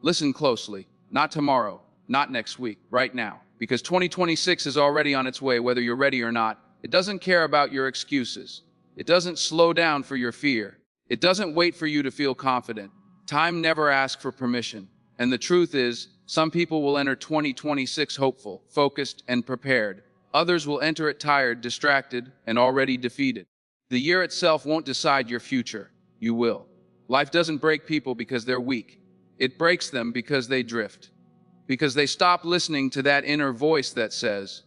Listen closely. Not tomorrow, not next week, right now. Because 2026 is already on its way, whether you're ready or not. It doesn't care about your excuses. It doesn't slow down for your fear. It doesn't wait for you to feel confident. Time never asks for permission. And the truth is, some people will enter 2026 hopeful, focused, and prepared. Others will enter it tired, distracted, and already defeated. The year itself won't decide your future. You will. Life doesn't break people because they're weak. It breaks them because they drift. Because they stop listening to that inner voice that says,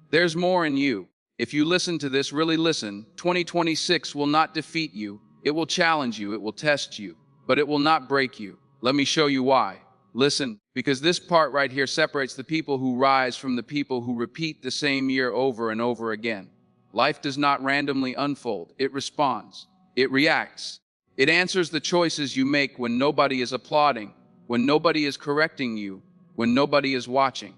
there's more in you. If you listen to this, really listen, 2026 will not defeat you. It will challenge you. It will test you. But it will not break you. Let me show you why. Listen, because this part right here separates the people who rise from the people who repeat the same year over and over again. Life does not randomly unfold. It responds. It reacts. It answers the choices you make when nobody is applauding, when nobody is correcting you, when nobody is watching.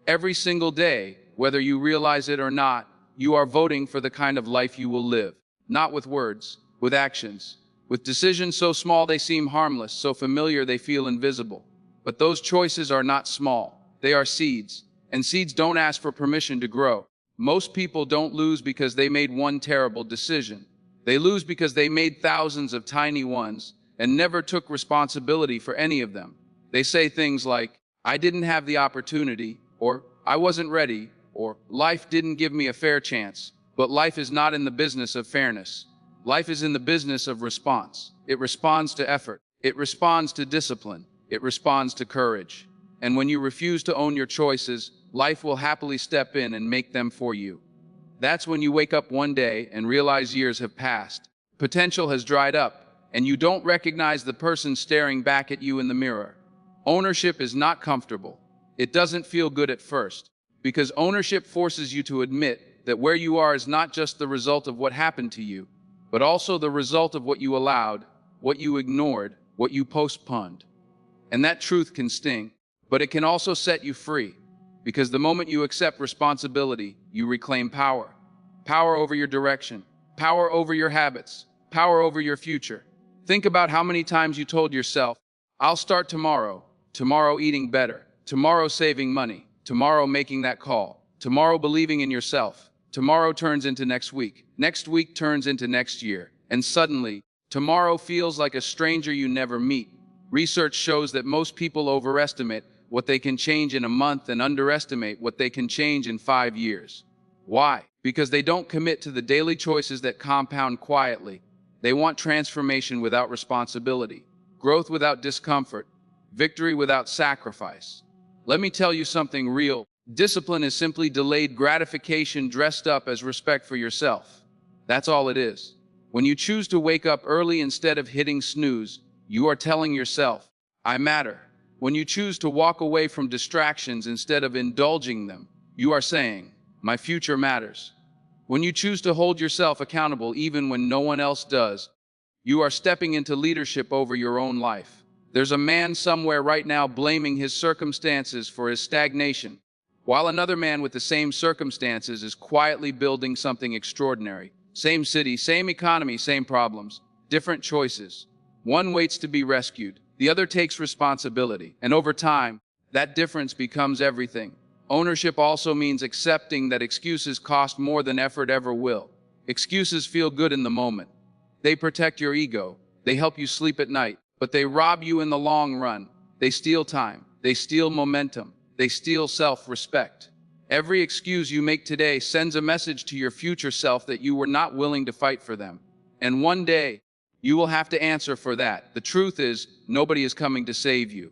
Every single day, whether you realize it or not, you are voting for the kind of life you will live. Not with words, with actions, with decisions so small they seem harmless, so familiar they feel invisible. But those choices are not small. They are seeds, and seeds don't ask for permission to grow. Most people don't lose because they made one terrible decision. They lose because they made thousands of tiny ones and never took responsibility for any of them. They say things like, I didn't have the opportunity, or I wasn't ready, or life didn't give me a fair chance. But life is not in the business of fairness. Life is in the business of response. It responds to effort. It responds to discipline. It responds to courage. And when you refuse to own your choices, life will happily step in and make them for you. That's when you wake up one day and realize years have passed. Potential has dried up, and you don't recognize the person staring back at you in the mirror. Ownership is not comfortable. It doesn't feel good at first, because ownership forces you to admit that where you are is not just the result of what happened to you, but also the result of what you allowed, what you ignored, what you postponed. And that truth can sting, but it can also set you free, because the moment you accept responsibility, you reclaim power. Power over your direction, power over your habits, power over your future. Think about how many times you told yourself, I'll start tomorrow eating better, tomorrow saving money, tomorrow making that call, tomorrow believing in yourself. Tomorrow turns into next week turns into next year, and suddenly, tomorrow feels like a stranger you never meet. Research shows that most people overestimate what they can change in a month and underestimate what they can change in 5 years. Why? Because they don't commit to the daily choices that compound quietly. They want transformation without responsibility, growth without discomfort, victory without sacrifice. Let me tell you something real. Discipline is simply delayed gratification dressed up as respect for yourself. That's all it is. When you choose to wake up early instead of hitting snooze, you are telling yourself, I matter. When you choose to walk away from distractions instead of indulging them, you are saying, my future matters. When you choose to hold yourself accountable even when no one else does, you are stepping into leadership over your own life. There's a man somewhere right now blaming his circumstances for his stagnation, while another man with the same circumstances is quietly building something extraordinary. Same city, same economy, same problems, different choices. One waits to be rescued, the other takes responsibility, and over time, that difference becomes everything. Ownership also means accepting that excuses cost more than effort ever will. Excuses feel good in the moment. They protect your ego, they help you sleep at night, but they rob you in the long run. They steal time, they steal momentum, they steal self-respect. Every excuse you make today sends a message to your future self that you were not willing to fight for them. And one day, you will have to answer for that. The truth is, nobody is coming to save you.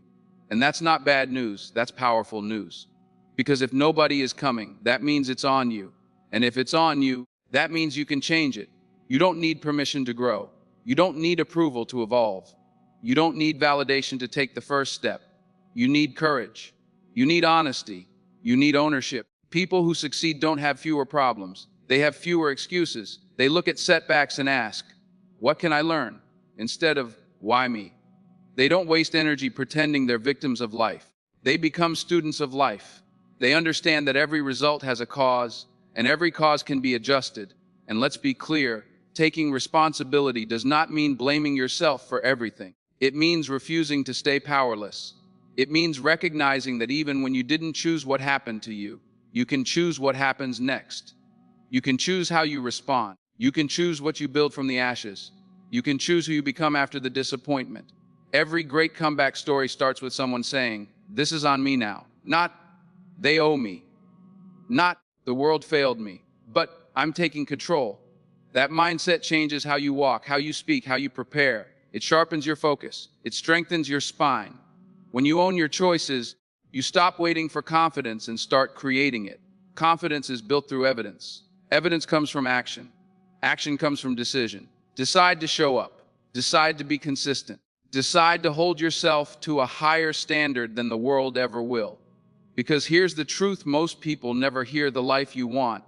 And that's not bad news, that's powerful news. Because if nobody is coming, that means it's on you. And if it's on you, that means you can change it. You don't need permission to grow. You don't need approval to evolve. You don't need validation to take the first step. You need courage. You need honesty. You need ownership. People who succeed don't have fewer problems. They have fewer excuses. They look at setbacks and ask, what can I learn? Instead of, why me? They don't waste energy pretending they're victims of life. They become students of life. They understand that every result has a cause, and every cause can be adjusted. And let's be clear, taking responsibility does not mean blaming yourself for everything. It means refusing to stay powerless. It means recognizing that even when you didn't choose what happened to you, you can choose what happens next. You can choose how you respond. You can choose what you build from the ashes. You can choose who you become after the disappointment. Every great comeback story starts with someone saying, "This is on me now." Not, "They owe me." Not, "The world failed me." But, "I'm taking control." That mindset changes how you walk, how you speak, how you prepare. It sharpens your focus. It strengthens your spine. When you own your choices, you stop waiting for confidence and start creating it. Confidence is built through evidence. Evidence comes from action. Action comes from decision. Decide to show up. Decide to be consistent. Decide to hold yourself to a higher standard than the world ever will. Because here's the truth most people never hear: the life you want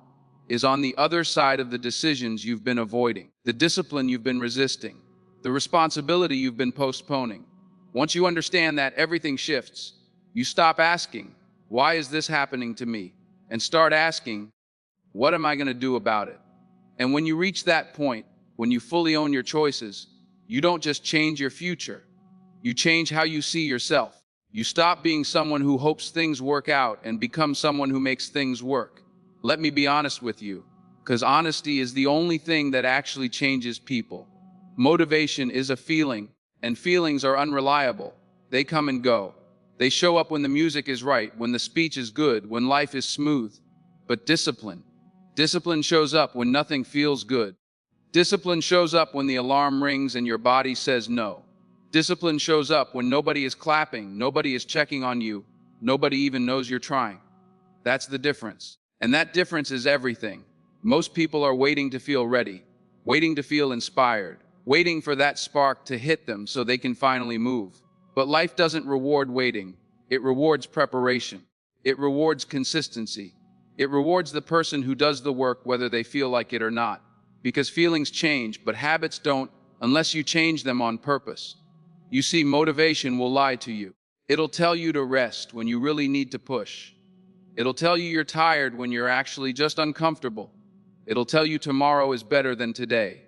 is on the other side of the decisions you've been avoiding, the discipline you've been resisting, the responsibility you've been postponing. Once you understand that, everything shifts. You stop asking, "Why is this happening to me?" and start asking, "What am I going to do about it?" And when you reach that point, when you fully own your choices, you don't just change your future, you change how you see yourself. You stop being someone who hopes things work out and become someone who makes things work. Let me be honest with you, because honesty is the only thing that actually changes people. Motivation is a feeling, and feelings are unreliable. They come and go. They show up when the music is right, when the speech is good, when life is smooth. But discipline shows up when nothing feels good. Discipline shows up when the alarm rings and your body says no. Discipline shows up when nobody is clapping, nobody is checking on you, nobody even knows you're trying. That's the difference. And that difference is everything. Most people are waiting to feel ready, waiting to feel inspired, waiting for that spark to hit them so they can finally move. But life doesn't reward waiting. It rewards preparation. It rewards consistency. It rewards the person who does the work whether they feel like it or not. Because feelings change, but habits don't, unless you change them on purpose. You see, motivation will lie to you. It'll tell you to rest when you really need to push. It'll tell you you're tired when you're actually just uncomfortable. It'll tell you tomorrow is better than today.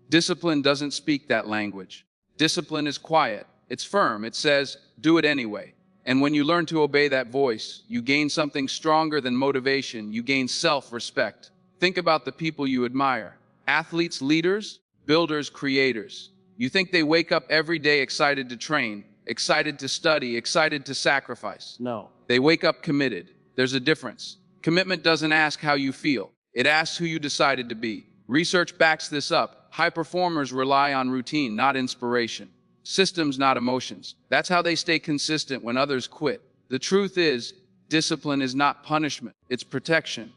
Discipline doesn't speak that language. Discipline is quiet. It's firm. It says, "Do it anyway." And when you learn to obey that voice, you gain something stronger than motivation. You gain self-respect. Think about the people you admire. Athletes, leaders, builders, creators. You think they wake up every day excited to train, excited to study, excited to sacrifice. No. They wake up committed. There's a difference. Commitment doesn't ask how you feel. It asks who you decided to be. Research backs this up. High performers rely on routine, not inspiration. Systems, not emotions. That's how they stay consistent when others quit. The truth is, discipline is not punishment. It's protection.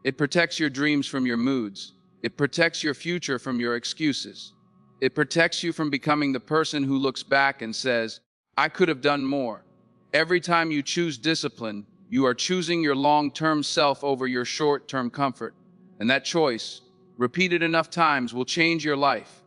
It protects your dreams from your moods. It protects your future from your excuses. It protects you from becoming the person who looks back and says, "I could have done more." Every time you choose discipline, you are choosing your long-term self over your short-term comfort. And that choice, repeated enough times, will change your life.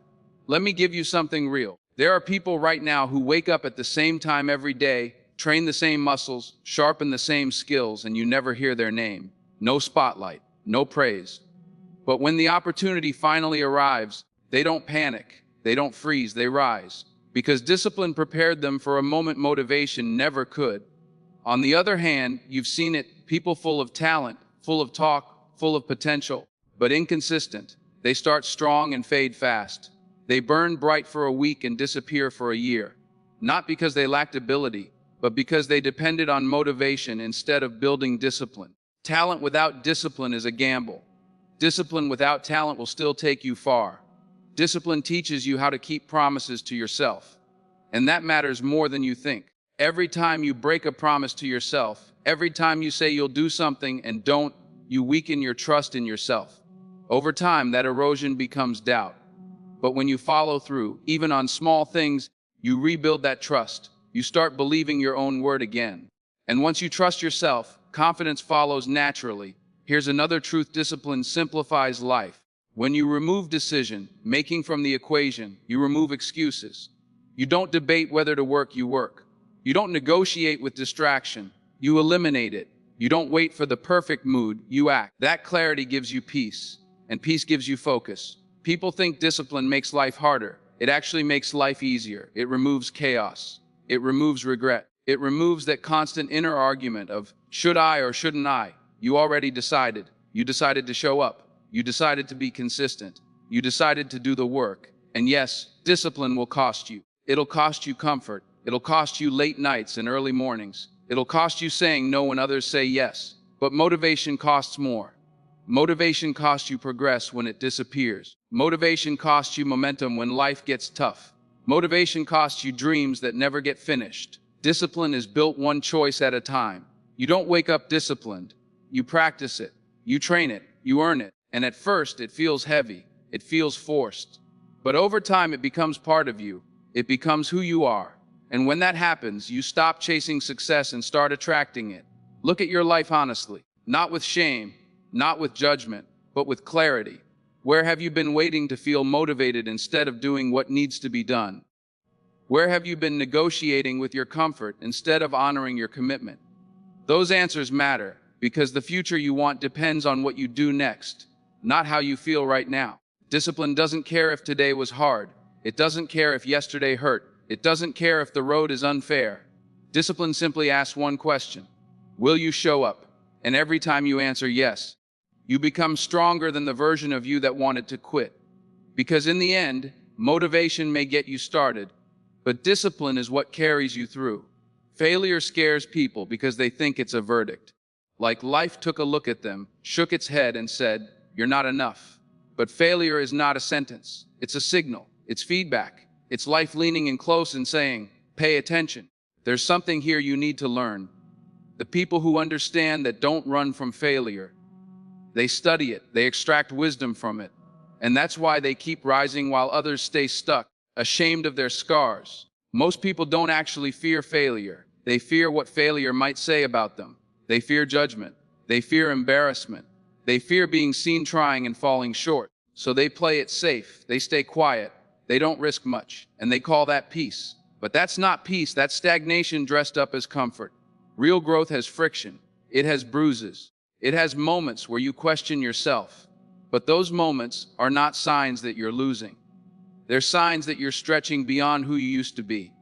Let me give you something real. There are people right now who wake up at the same time every day, train the same muscles, sharpen the same skills, and you never hear their name. No spotlight, no praise. But when the opportunity finally arrives, they don't panic, they don't freeze, they rise. Because discipline prepared them for a moment motivation never could. On the other hand, you've seen it, people full of talent, full of talk, full of potential, but inconsistent. They start strong and fade fast. They burn bright for a week and disappear for a year. Not because they lacked ability, but because they depended on motivation instead of building discipline. Talent without discipline is a gamble. Discipline without talent will still take you far. Discipline teaches you how to keep promises to yourself. And that matters more than you think. Every time you break a promise to yourself, every time you say you'll do something and don't, you weaken your trust in yourself. Over time, that erosion becomes doubt. But when you follow through, even on small things, you rebuild that trust. You start believing your own word again. And once you trust yourself, confidence follows naturally. Here's another truth: discipline simplifies life. When you remove decision-making from the equation, you remove excuses. You don't debate whether to work, you work. You don't negotiate with distraction, you eliminate it. You don't wait for the perfect mood, you act. That clarity gives you peace, and peace gives you focus. People think discipline makes life harder. It actually makes life easier. It removes chaos. It removes regret. It removes that constant inner argument of, should I or shouldn't I? You already decided. You decided to show up. You decided to be consistent. You decided to do the work. And yes, discipline will cost you. It'll cost you comfort. It'll cost you late nights and early mornings. It'll cost you saying no when others say yes. But motivation costs more. Motivation costs you progress when it disappears. Motivation costs you momentum when life gets tough. Motivation costs you dreams that never get finished. Discipline is built one choice at a time. You don't wake up disciplined. You practice it. You train it. You earn it. And at first, it feels heavy. It feels forced. But over time, it becomes part of you. It becomes who you are. And when that happens, you stop chasing success and start attracting it. Look at your life honestly. Not with shame, not with judgment, but with clarity. Where have you been waiting to feel motivated instead of doing what needs to be done? Where have you been negotiating with your comfort instead of honoring your commitment? Those answers matter because the future you want depends on what you do next, not how you feel right now. Discipline doesn't care if today was hard. It doesn't care if yesterday hurt. It doesn't care if the road is unfair. Discipline simply asks one question. Will you show up? And every time you answer yes, you become stronger than the version of you that wanted to quit. Because in the end, motivation may get you started, but discipline is what carries you through. Failure scares people because they think it's a verdict. Like life took a look at them, shook its head and said, "You're not enough." But failure is not a sentence. It's a signal. It's feedback. It's life leaning in close and saying, "Pay attention. There's something here you need to learn." The people who understand that don't run from failure. They study it. They extract wisdom from it. And that's why they keep rising while others stay stuck, ashamed of their scars. Most people don't actually fear failure. They fear what failure might say about them. They fear judgment. They fear embarrassment. They fear being seen trying and falling short. So they play it safe. They stay quiet. They don't risk much, and they call that peace. But that's not peace, that's stagnation dressed up as comfort. Real growth has friction. It has bruises. It has moments where you question yourself. But those moments are not signs that you're losing. They're signs that you're stretching beyond who you used to be.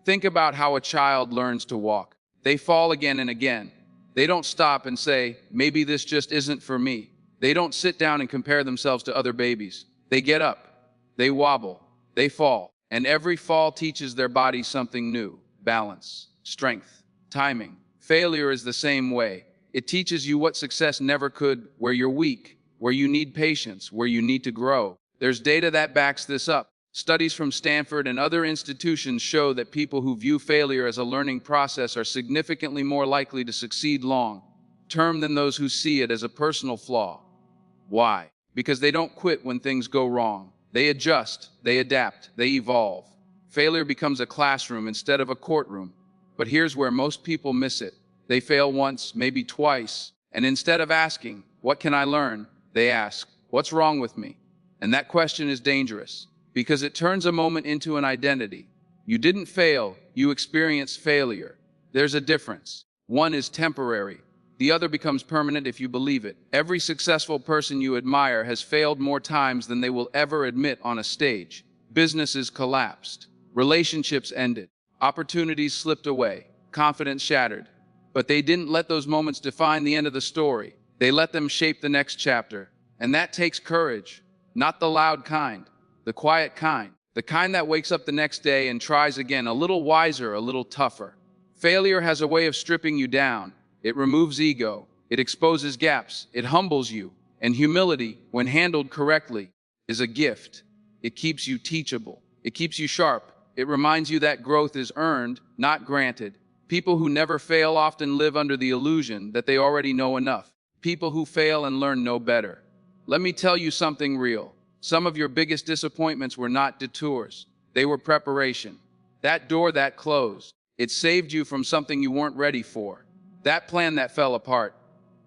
Think about how a child learns to walk. They fall again and again. They don't stop and say, maybe this just isn't for me. They don't sit down and compare themselves to other babies. They get up. They wobble. They fall, and every fall teaches their body something new: balance, strength, timing. Failure is the same way. It teaches you what success never could, where you're weak, where you need patience, where you need to grow. There's data that backs this up. Studies from Stanford and other institutions show that people who view failure as a learning process are significantly more likely to succeed long-term than those who see it as a personal flaw. Why? Because they don't quit when things go wrong. They adjust, they adapt, they evolve. Failure becomes a classroom instead of a courtroom. But here's where most people miss it. They fail once, maybe twice, and instead of asking, "What can I learn?" they ask, "What's wrong with me?" And that question is dangerous, because it turns a moment into an identity. You didn't fail, you experienced failure. There's a difference. One is temporary. The other becomes permanent if you believe it. Every successful person you admire has failed more times than they will ever admit on a stage. Businesses collapsed. Relationships ended. Opportunities slipped away. Confidence shattered. But they didn't let those moments define the end of the story. They let them shape the next chapter. And that takes courage. Not the loud kind. The quiet kind. The kind that wakes up the next day and tries again, a little wiser, a little tougher. Failure has a way of stripping you down. It removes ego. It exposes gaps. It humbles you. And humility, when handled correctly, is a gift. It keeps you teachable. It keeps you sharp. It reminds you that growth is earned, not granted. People who never fail often live under the illusion that they already know enough. People who fail and learn know better. Let me tell you something real. Some of your biggest disappointments were not detours. They were preparation. That door that closed, it saved you from something you weren't ready for. That plan that fell apart,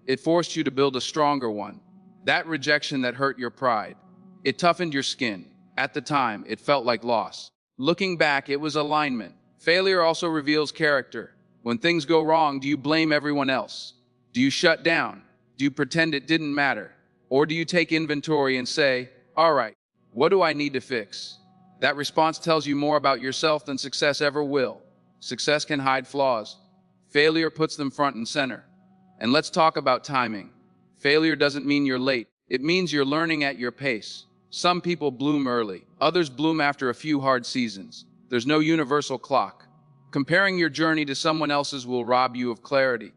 it forced you to build a stronger one. That rejection that hurt your pride, it toughened your skin. At the time, it felt like loss. Looking back, it was alignment. Failure also reveals character. When things go wrong, do you blame everyone else? Do you shut down? Do you pretend it didn't matter? Or do you take inventory and say, "All right, what do I need to fix?" That response tells you more about yourself than success ever will. Success can hide flaws. Failure puts them front and center. And let's talk about timing. Failure doesn't mean you're late. It means you're learning at your pace. Some people bloom early. Others bloom after a few hard seasons. There's no universal clock. Comparing your journey to someone else's will rob you of clarity.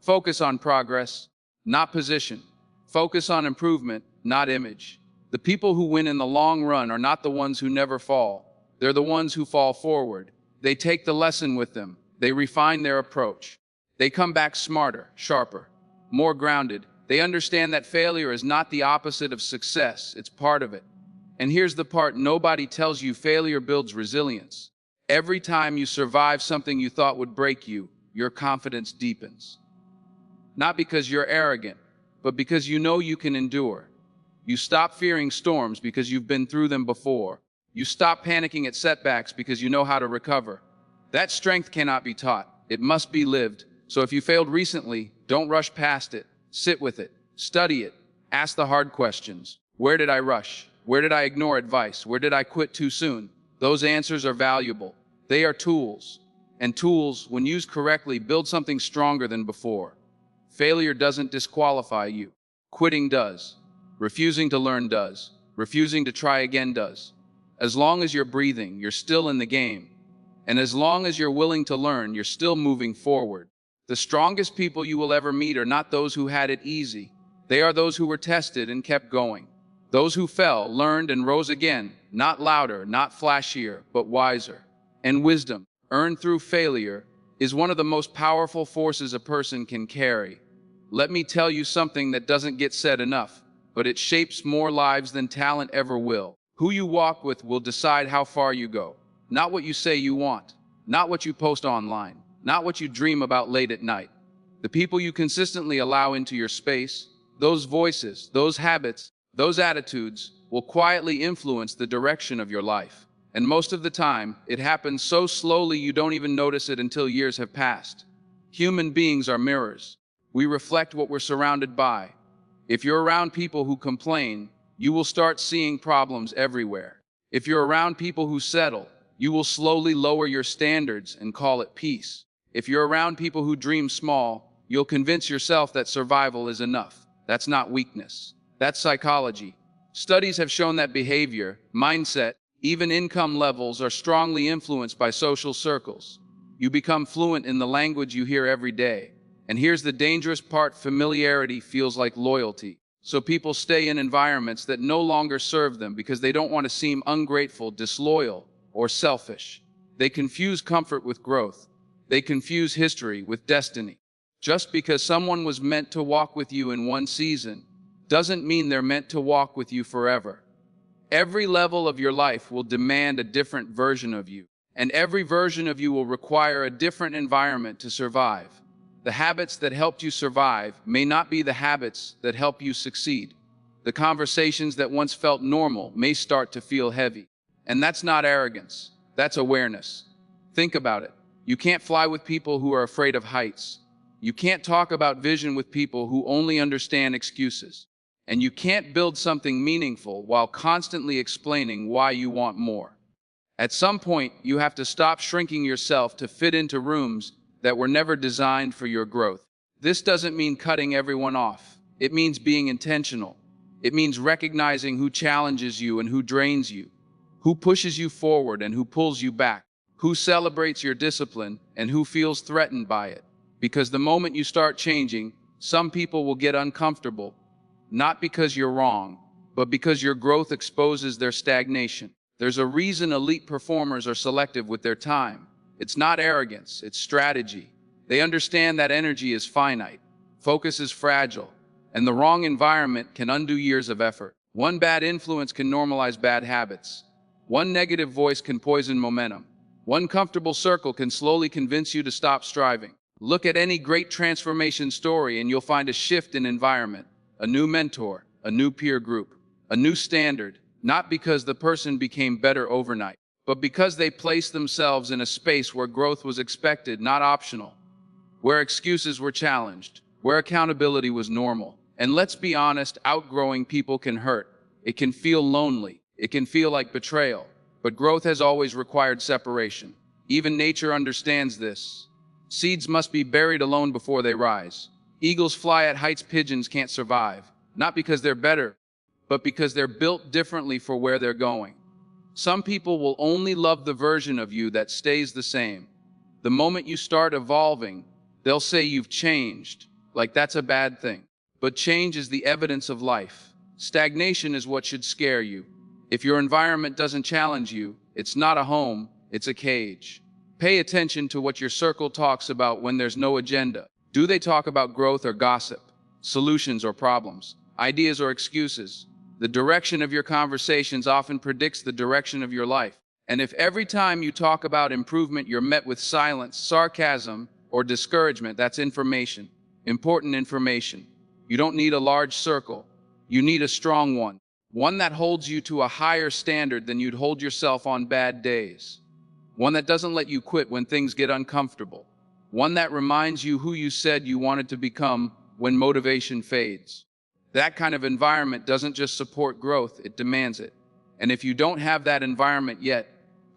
Focus on progress, not position. Focus on improvement, not image. The people who win in the long run are not the ones who never fall. They're the ones who fall forward. They take the lesson with them. They refine their approach. They come back smarter, sharper, more grounded. They understand that failure is not the opposite of success, it's part of it. And here's the part nobody tells you: failure builds resilience. Every time you survive something you thought would break you, your confidence deepens. Not because you're arrogant, but because you know you can endure. You stop fearing storms because you've been through them before. You stop panicking at setbacks because you know how to recover. That strength cannot be taught. It must be lived. So if you failed recently, don't rush past it. Sit with it. Study it. Ask the hard questions. Where did I rush? Where did I ignore advice? Where did I quit too soon? Those answers are valuable. They are tools. And tools, when used correctly, build something stronger than before. Failure doesn't disqualify you. Quitting does. Refusing to learn does. Refusing to try again does. As long as you're breathing, you're still in the game. And as long as you're willing to learn, you're still moving forward. The strongest people you will ever meet are not those who had it easy. They are those who were tested and kept going. Those who fell, learned, and rose again, not louder, not flashier, but wiser. And wisdom, earned through failure, is one of the most powerful forces a person can carry. Let me tell you something that doesn't get said enough, but it shapes more lives than talent ever will. Who you walk with will decide how far you go. Not what you say you want, not what you post online, not what you dream about late at night. The people you consistently allow into your space, those voices, those habits, those attitudes, will quietly influence the direction of your life. And most of the time, it happens so slowly you don't even notice it until years have passed. Human beings are mirrors. We reflect what we're surrounded by. If you're around people who complain, you will start seeing problems everywhere. If you're around people who settle, you will slowly lower your standards and call it peace. If you're around people who dream small, you'll convince yourself that survival is enough. That's not weakness. That's psychology. Studies have shown that behavior, mindset, even income levels are strongly influenced by social circles. You become fluent in the language you hear every day. And here's the dangerous part: familiarity feels like loyalty. So people stay in environments that no longer serve them because they don't want to seem ungrateful, disloyal, or selfish. They confuse comfort with growth. They confuse history with destiny. Just because someone was meant to walk with you in one season doesn't mean they're meant to walk with you forever. Every level of your life will demand a different version of you, and every version of you will require a different environment to survive. The habits that helped you survive may not be the habits that help you succeed. The conversations that once felt normal may start to feel heavy. And that's not arrogance, that's awareness. Think about it. You can't fly with people who are afraid of heights. You can't talk about vision with people who only understand excuses. And you can't build something meaningful while constantly explaining why you want more. At some point, you have to stop shrinking yourself to fit into rooms that were never designed for your growth. This doesn't mean cutting everyone off. It means being intentional. It means recognizing who challenges you and who drains you, who pushes you forward and who pulls you back, who celebrates your discipline and who feels threatened by it. Because the moment you start changing, some people will get uncomfortable, not because you're wrong, but because your growth exposes their stagnation. There's a reason elite performers are selective with their time. It's not arrogance, it's strategy. They understand that energy is finite, focus is fragile, and the wrong environment can undo years of effort. One bad influence can normalize bad habits. One negative voice can poison momentum. One comfortable circle can slowly convince you to stop striving. Look at any great transformation story and you'll find a shift in environment, a new mentor, a new peer group, a new standard, not because the person became better overnight, but because they placed themselves in a space where growth was expected, not optional, where excuses were challenged, where accountability was normal. And let's be honest, outgrowing people can hurt. It can feel lonely. It can feel like betrayal. But growth has always required separation. Even nature understands this. Seeds must be buried alone before they rise. Eagles fly at heights pigeons can't survive, not because they're better, but because they're built differently for where they're going. Some people will only love the version of you that stays the same. The moment you start evolving, they'll say you've changed, like that's a bad thing. But change is the evidence of life. Stagnation is what should scare you. If your environment doesn't challenge you, it's not a home, it's a cage. Pay attention to what your circle talks about when there's no agenda. Do they talk about growth or gossip, solutions or problems, ideas or excuses? The direction of your conversations often predicts the direction of your life. And if every time you talk about improvement you're met with silence, sarcasm, or discouragement, that's information, important information. You don't need a large circle. You need a strong one that holds you to a higher standard than you'd hold yourself on bad days. One that doesn't let you quit when things get uncomfortable. One that reminds you who you said you wanted to become when motivation fades. That kind of environment doesn't just support growth, it demands it. And if you don't have that environment yet,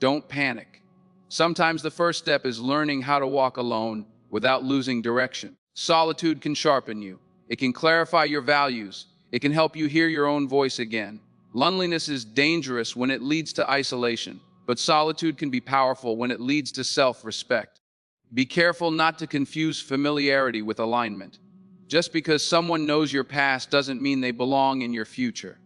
don't panic. Sometimes the first step is learning how to walk alone without losing direction. Solitude can sharpen you. It can clarify your values. It can help you hear your own voice again. Loneliness is dangerous when it leads to isolation, but solitude can be powerful when it leads to self-respect. Be careful not to confuse familiarity with alignment. Just because someone knows your past doesn't mean they belong in your future.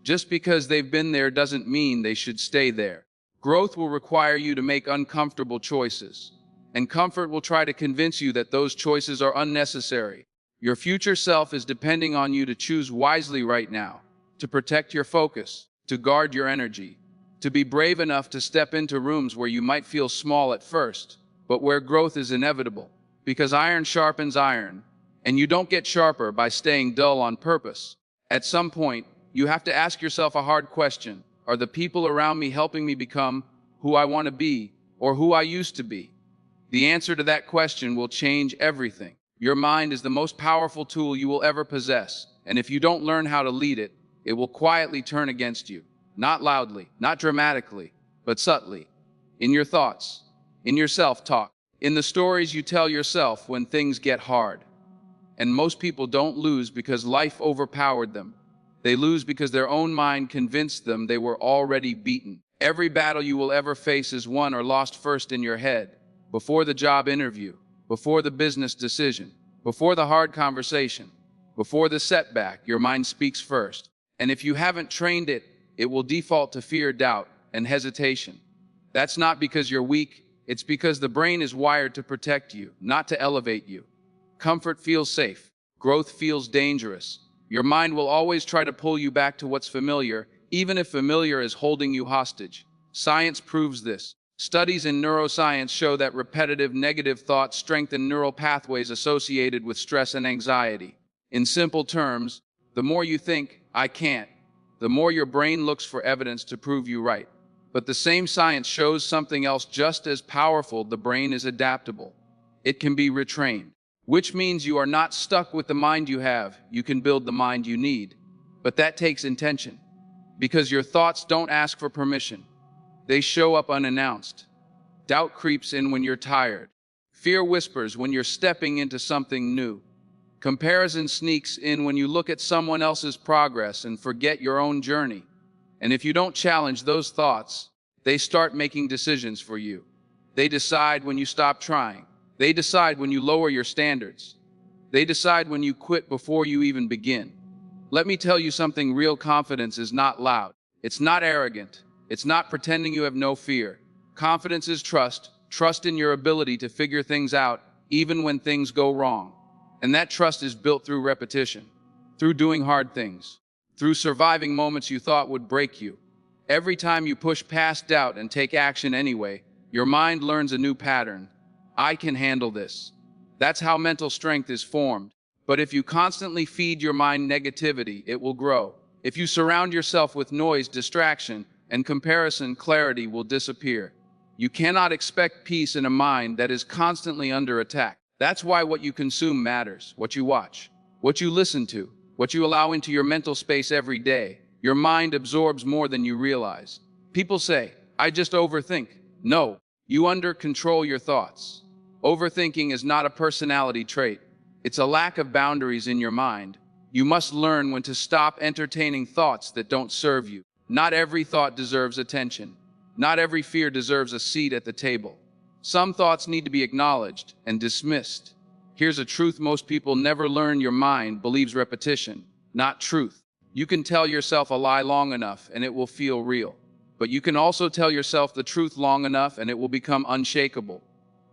Just because they've been there doesn't mean they should stay there. Growth will require you to make uncomfortable choices, and comfort will try to convince you that those choices are unnecessary. Your future self is depending on you to choose wisely right now, to protect your focus, to guard your energy, to be brave enough to step into rooms where you might feel small at first, but where growth is inevitable, because iron sharpens iron, and you don't get sharper by staying dull on purpose. At some point, you have to ask yourself a hard question. Are the people around me helping me become who I want to be or who I used to be? The answer to that question will change everything. Your mind is the most powerful tool you will ever possess, and if you don't learn how to lead it, it will quietly turn against you. Not loudly, not dramatically, but subtly. In your thoughts, in your self-talk, in the stories you tell yourself when things get hard. And most people don't lose because life overpowered them. They lose because their own mind convinced them they were already beaten. Every battle you will ever face is won or lost first in your head, before the job interview, before the business decision, before the hard conversation, before the setback. Your mind speaks first. And if you haven't trained it, it will default to fear, doubt, and hesitation. That's not because you're weak, it's because the brain is wired to protect you, not to elevate you. Comfort feels safe. Growth feels dangerous. Your mind will always try to pull you back to what's familiar, even if familiar is holding you hostage. Science proves this. Studies in neuroscience show that repetitive negative thoughts strengthen neural pathways associated with stress and anxiety. In simple terms, the more you think, "I can't," the more your brain looks for evidence to prove you right. But the same science shows something else just as powerful. The brain is adaptable. It can be retrained, which means you are not stuck with the mind you have. You can build the mind you need. But that takes intention, because your thoughts don't ask for permission. They show up unannounced. Doubt creeps in when you're tired. Fear whispers when you're stepping into something new. Comparison sneaks in when you look at someone else's progress and forget your own journey. And if you don't challenge those thoughts, they start making decisions for you. They decide when you stop trying. They decide when you lower your standards. They decide when you quit before you even begin. Let me tell you something. Real confidence is not loud. It's not arrogant. It's not pretending you have no fear. Confidence is trust. Trust in your ability to figure things out, even when things go wrong. And that trust is built through repetition, through doing hard things, through surviving moments you thought would break you. Every time you push past doubt and take action anyway, your mind learns a new pattern. I can handle this. That's how mental strength is formed. But if you constantly feed your mind negativity, it will grow. If you surround yourself with noise, distraction, and comparison, clarity will disappear. You cannot expect peace in a mind that is constantly under attack. That's why what you consume matters. What you watch, what you listen to, what you allow into your mental space every day. Your mind absorbs more than you realize. People say, "I just overthink." No, You under-control your thoughts. Overthinking is not a personality trait. It's a lack of boundaries in your mind. You must learn when to stop entertaining thoughts that don't serve you. Not every thought deserves attention. Not every fear deserves a seat at the table. Some thoughts need to be acknowledged and dismissed. Here's a truth most people never learn: your mind believes repetition, not truth. You can tell yourself a lie long enough and it will feel real. But you can also tell yourself the truth long enough and it will become unshakable.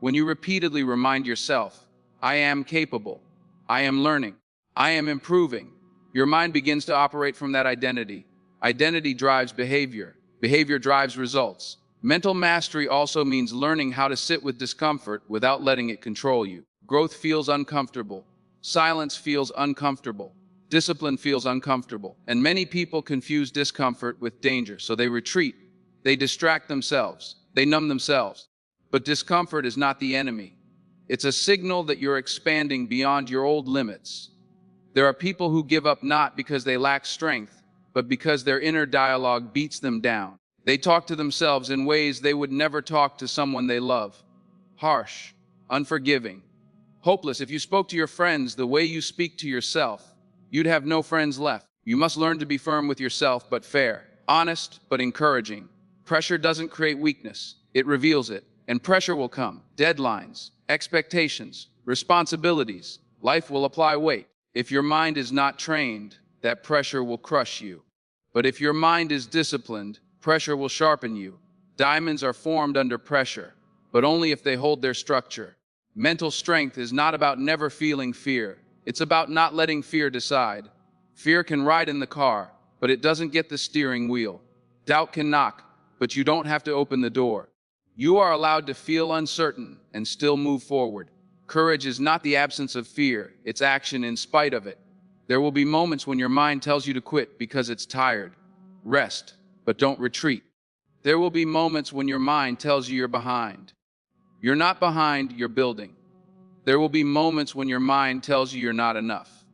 When you repeatedly remind yourself, I am capable, I am learning, I am improving, your mind begins to operate from that identity. Identity drives behavior. Behavior drives results. Mental mastery also means learning how to sit with discomfort without letting it control you. Growth feels uncomfortable. Silence feels uncomfortable. Discipline feels uncomfortable. And many people confuse discomfort with danger, so they retreat. They distract themselves. They numb themselves. But discomfort is not the enemy. It's a signal that you're expanding beyond your old limits. There are people who give up not because they lack strength, but because their inner dialogue beats them down. They talk to themselves in ways they would never talk to someone they love. Harsh, unforgiving, hopeless. If you spoke to your friends the way you speak to yourself, you'd have no friends left. You must learn to be firm with yourself, but fair, honest, but encouraging. Pressure doesn't create weakness, it reveals it. And pressure will come. Deadlines, expectations, responsibilities. Life will apply weight. If your mind is not trained, that pressure will crush you. But if your mind is disciplined, pressure will sharpen you. Diamonds are formed under pressure, but only if they hold their structure. Mental strength is not about never feeling fear. It's about not letting fear decide. Fear can ride in the car, but it doesn't get the steering wheel. Doubt can knock, but you don't have to open the door. You are allowed to feel uncertain and still move forward. Courage is not the absence of fear, it's action in spite of it. There will be moments when your mind tells you to quit because it's tired. Rest, but don't retreat. There will be moments when your mind tells you you're behind. You're not behind, you're building. There will be moments when your mind tells you you're not enough.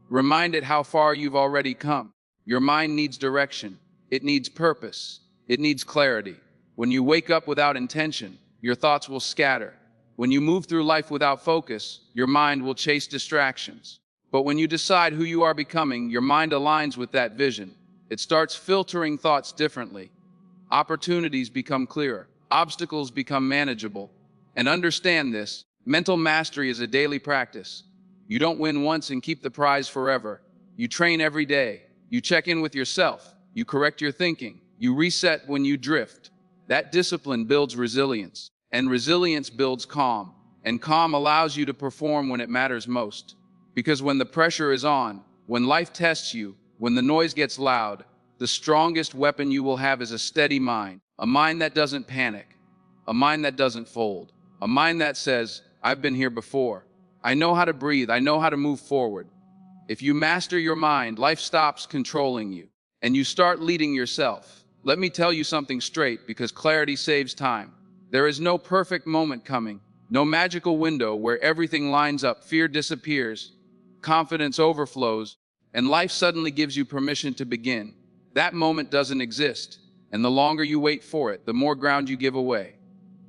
Remind it how far you've already come. Your mind needs direction. It needs purpose. It needs clarity. When you wake up without intention, your thoughts will scatter. When you move through life without focus, your mind will chase distractions. But when you decide who you are becoming, your mind aligns with that vision. It starts filtering thoughts differently. Opportunities become clearer. Obstacles become manageable. And understand this, mental mastery is a daily practice. You don't win once and keep the prize forever. You train every day. You check in with yourself. You correct your thinking. You reset when you drift. That discipline builds resilience. And resilience builds calm. And calm allows you to perform when it matters most. Because when the pressure is on, when life tests you, when the noise gets loud, the strongest weapon you will have is a steady mind. A mind that doesn't panic. A mind that doesn't fold. A mind that says, I've been here before. I know how to breathe. I know how to move forward. If you master your mind, life stops controlling you. And you start leading yourself. Let me tell you something straight, because clarity saves time. There is no perfect moment coming. No magical window where everything lines up. Fear disappears. Confidence overflows. And life suddenly gives you permission to begin. That moment doesn't exist. And the longer you wait for it, the more ground you give away.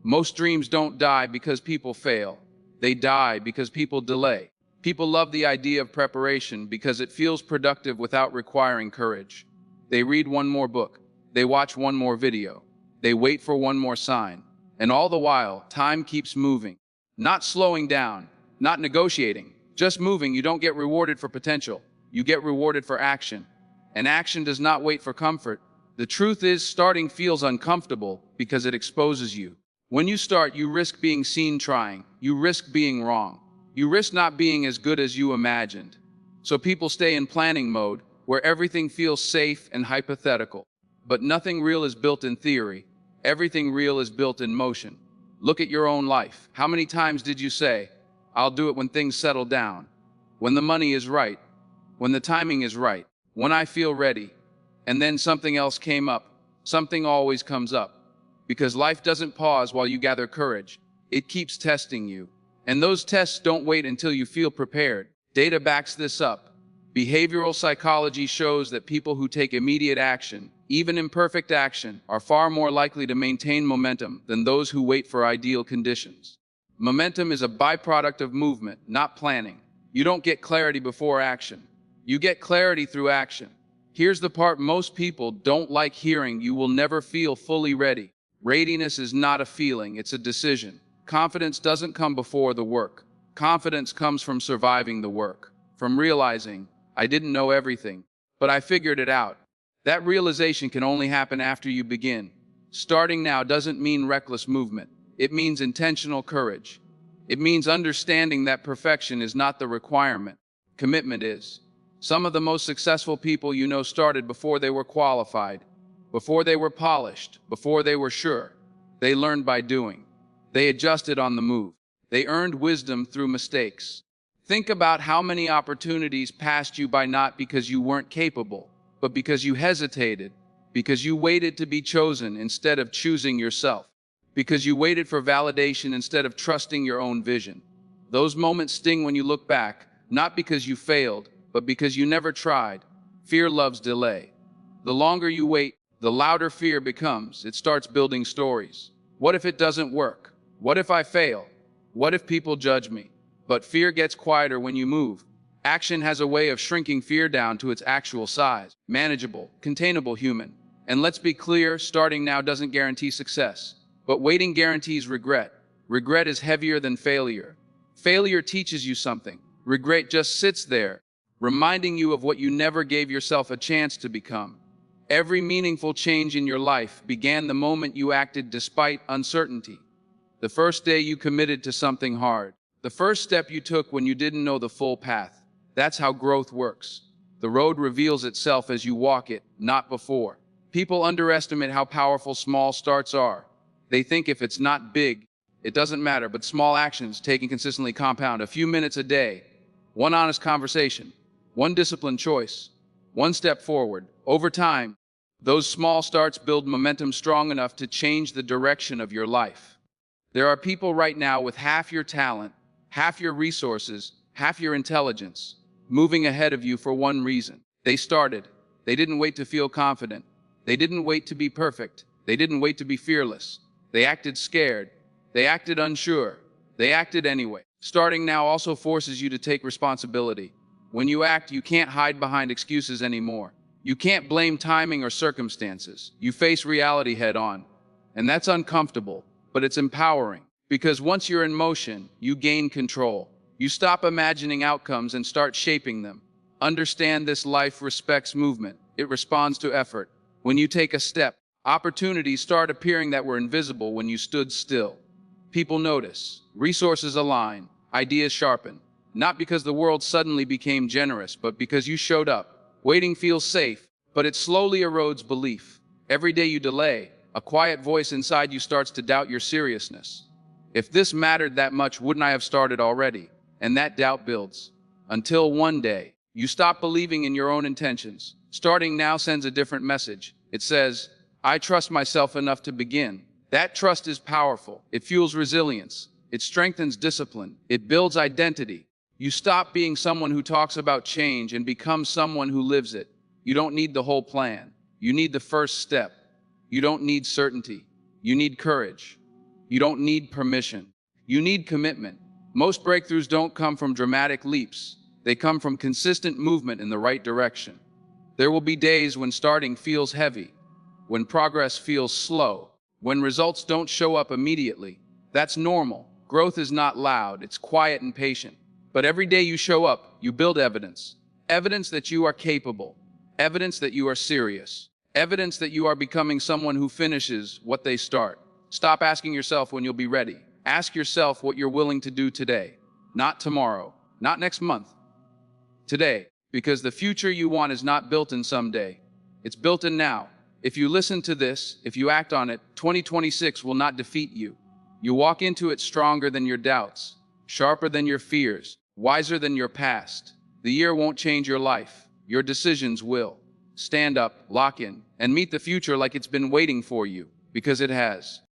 Most dreams don't die because people fail. They die because people delay. People love the idea of preparation because it feels productive without requiring courage. They read one more book. They watch one more video. They wait for one more sign. And all the while, time keeps moving. Not slowing down, not negotiating, just moving. You don't get rewarded for potential. You get rewarded for action. And action does not wait for comfort. The truth is, starting feels uncomfortable because it exposes you. When you start, you risk being seen trying. You risk being wrong. You risk not being as good as you imagined. So people stay in planning mode, where everything feels safe and hypothetical. But nothing real is built in theory. Everything real is built in motion. Look at your own life. How many times did you say, I'll do it when things settle down, when the money is right, when the timing is right, when I feel ready? And then something else came up. Something always comes up. Because life doesn't pause while you gather courage. It keeps testing you. And those tests don't wait until you feel prepared. Data backs this up. Behavioral psychology shows that people who take immediate action, even imperfect action, are far more likely to maintain momentum than those who wait for ideal conditions. Momentum is a byproduct of movement, not planning. You don't get clarity before action. You get clarity through action. Here's the part most people don't like hearing: you will never feel fully ready. Readiness is not a feeling, it's a decision. Confidence doesn't come before the work. Confidence comes from surviving the work, from realizing, I didn't know everything, but I figured it out. That realization can only happen after you begin. Starting now doesn't mean reckless movement. It means intentional courage. It means understanding that perfection is not the requirement. Commitment is. Some of the most successful people you know started before they were qualified, before they were polished, before they were sure. They learned by doing. They adjusted on the move. They earned wisdom through mistakes. Think about how many opportunities passed you by, not because you weren't capable, but because you hesitated, because you waited to be chosen instead of choosing yourself, because you waited for validation instead of trusting your own vision. Those moments sting when you look back, not because you failed, but because you never tried. Fear loves delay. The longer you wait, the louder fear becomes. It starts building stories. What if it doesn't work? What if I fail? What if people judge me? But fear gets quieter when you move. Action has a way of shrinking fear down to its actual size. Manageable, containable, human. And let's be clear, starting now doesn't guarantee success. But waiting guarantees regret. Regret is heavier than failure. Failure teaches you something. Regret just sits there, reminding you of what you never gave yourself a chance to become. Every meaningful change in your life began the moment you acted despite uncertainty. The first day you committed to something hard. The first step you took when you didn't know the full path. That's how growth works. The road reveals itself as you walk it, not before. People underestimate how powerful small starts are. They think if it's not big, it doesn't matter, but small actions taken consistently compound. A few minutes a day, one honest conversation, one disciplined choice, one step forward. Over time, those small starts build momentum strong enough to change the direction of your life. There are people right now with half your talent, half your resources, half your intelligence, moving ahead of you for one reason. They started. They didn't wait to feel confident. They didn't wait to be perfect. They didn't wait to be fearless. They acted scared. They acted unsure. They acted anyway. Starting now also forces you to take responsibility. When you act, you can't hide behind excuses anymore. You can't blame timing or circumstances. You face reality head on. And that's uncomfortable, but it's empowering. Because once you're in motion, you gain control. You stop imagining outcomes and start shaping them. Understand this: life respects movement. It responds to effort. When you take a step, opportunities start appearing that were invisible when you stood still. People notice, resources align, ideas sharpen. Not because the world suddenly became generous, but because you showed up. Waiting feels safe, but it slowly erodes belief. Every day you delay, a quiet voice inside you starts to doubt your seriousness. If this mattered that much, wouldn't I have started already? And that doubt builds. Until one day, you stop believing in your own intentions. Starting now sends a different message. It says, I trust myself enough to begin. That trust is powerful. It fuels resilience. It strengthens discipline. It builds identity. You stop being someone who talks about change and become someone who lives it. You don't need the whole plan. You need the first step. You don't need certainty. You need courage. You don't need permission. You need commitment. Most breakthroughs don't come from dramatic leaps. They come from consistent movement in the right direction. There will be days when starting feels heavy, when progress feels slow, when results don't show up immediately. That's normal. Growth is not loud, it's quiet and patient. But every day you show up, you build evidence. Evidence that you are capable. Evidence that you are serious. Evidence that you are becoming someone who finishes what they start. Stop asking yourself when you'll be ready. Ask yourself what you're willing to do today. Not tomorrow, not next month. Today. Because the future you want is not built in someday. It's built in now. If you listen to this, if you act on it, 2026 will not defeat you. You walk into it stronger than your doubts, sharper than your fears, wiser than your past. The year won't change your life. Your decisions will. Stand up, lock in, and meet the future like it's been waiting for you, because it has.